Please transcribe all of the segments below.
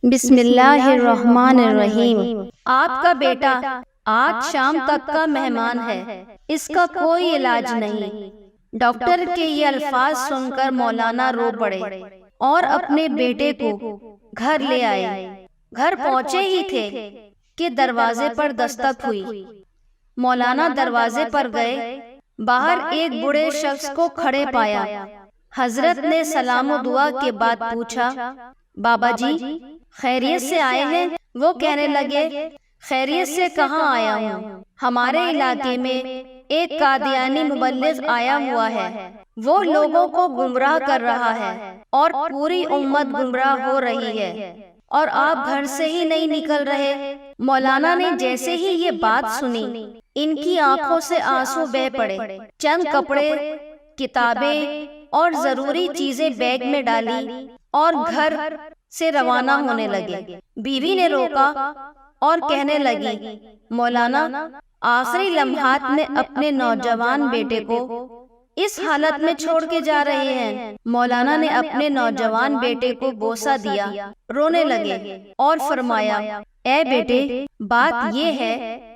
بسم اللہ الرحمن الرحیم۔ آپ کا بیٹا آج شام تک کا مہمان ہے، اس کا کوئی علاج نہیں۔ ڈاکٹر کے یہ الفاظ سن کر مولانا رو پڑے اور اپنے بیٹے کو گھر لے آئے۔ گھر پہنچے ہی تھے کہ دروازے پر دستک ہوئی۔ مولانا دروازے پر گئے، باہر ایک بوڑھے شخص کو کھڑے پایا۔ حضرت نے سلام و دعا کے بعد پوچھا، بابا جی خیریت سے آئے ہیں؟ وہ کہنے لگے، خیریت سے کہاں آیا ہوں، ہمارے علاقے میں ایک قادیانی مبلغ آیا ہوا ہے، وہ لوگوں کو گمراہ کر رہا ہے اور پوری امت گمراہ ہو رہی ہے، اور آپ گھر سے ہی نہیں نکل رہے۔ مولانا نے جیسے ہی یہ بات سنی، ان کی آنکھوں سے آنسو بہہ پڑے۔ چند کپڑے، کتابیں اور ضروری چیزیں بیگ میں ڈالی اور گھر سے روانہ ہونے لگے۔ بیوی نے روکا اور کہنے لگی، مولانا آخری لمحات میں اپنے نوجوان بیٹے کو اس حالت میں چھوڑ کے جا رہے ہیں۔ مولانا نے اپنے نوجوان بیٹے کو بوسہ دیا، رونے لگے اور فرمایا، اے بیٹے، بات یہ ہے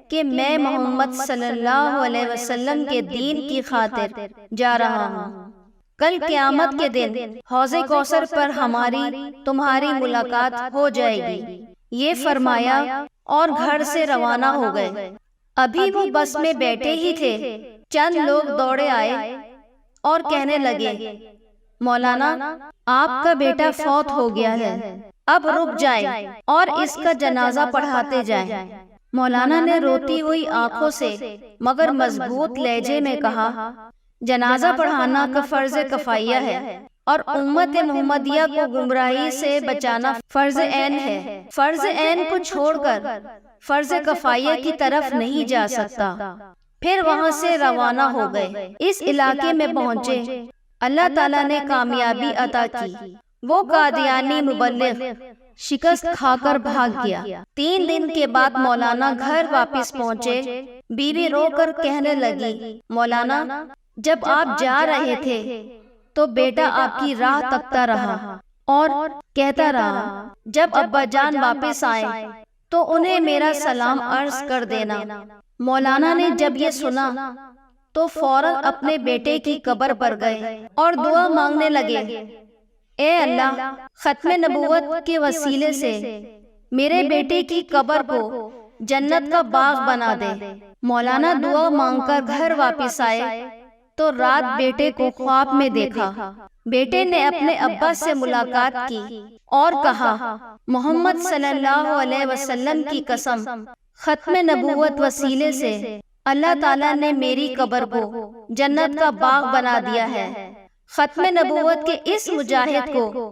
کہ میں محمد صلی اللہ علیہ وسلم کے دین کی خاطر جا رہا ہوں۔ کل قیامت کے دن حوض کوثر پر ہماری تمہاری ملاقات ہو جائے گی، یہ فرمایا اور گھر سے روانہ ہو گئے۔ ابھی وہ بس میں بیٹھے ہی تھے، چند لوگ دوڑے آئے اور کہنے لگے، مولانا آپ کا بیٹا فوت ہو گیا ہے، اب رک جائیں اور اس کا جنازہ پڑھاتے جائیں۔ مولانا نے روتی ہوئی آنکھوں سے مگر مضبوط لہجے میں کہا، جنازہ پڑھانا کا فرض کفایہ ہے اور امت محمدیہ کو گمراہی سے بچانا فرض عین ہے۔ فرض عین کو چھوڑ کر فرض کفایہ کی طرف نہیں جا سکتا۔ پھر وہاں سے روانہ ہو گئے۔ اس علاقے میں پہنچے، اللہ تعالیٰ نے کامیابی عطا کی۔ وہ قادیانی مبلغ شکست کھا کر بھاگ گیا۔ 3 دن کے بعد مولانا گھر واپس پہنچے۔ بیوی رو کر کہنے لگی، مولانا جب آپ جا رہے تھے تو بیٹا آپ کی راہ تکتا رہا اور کہتا رہا، جب ابا جان واپس آئے تو انہیں میرا سلام عرض کر دینا۔ مولانا نے جب یہ سنا تو فوراً اپنے بیٹے کی قبر پر گئے اور دعا مانگنے لگے، اے اللہ، ختم نبوت کے وسیلے سے میرے بیٹے کی قبر کو جنت کا باغ بنا دے۔ مولانا دعا مانگ کر گھر واپس آئے تو رات بیٹے کو خواب میں دیکھا۔ بیٹے نے اپنے ابا سے ملاقات کی اور کہا، محمد صلی اللہ علیہ وسلم کی قسم، ختم نبوت وسیلے سے اللہ تعالیٰ نے میری قبر کو جنت کا باغ بنا دیا ہے۔ ختم نبوت کے اس مجاہد کو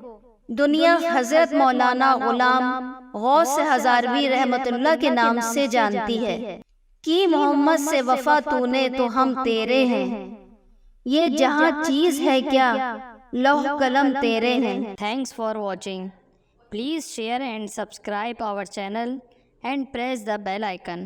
دنیا حضرت مولانا غلام غوث ہزاروی رحمت اللہ کے نام سے جانتی ہے۔ کی محمد سے وفا تو نے تو ہم تیرے ہیں، یہ جہاں چیز ہے کیا لوح قلم تیرے ہیں۔ Thanks for watching. Please share and subscribe our channel and press the bell icon.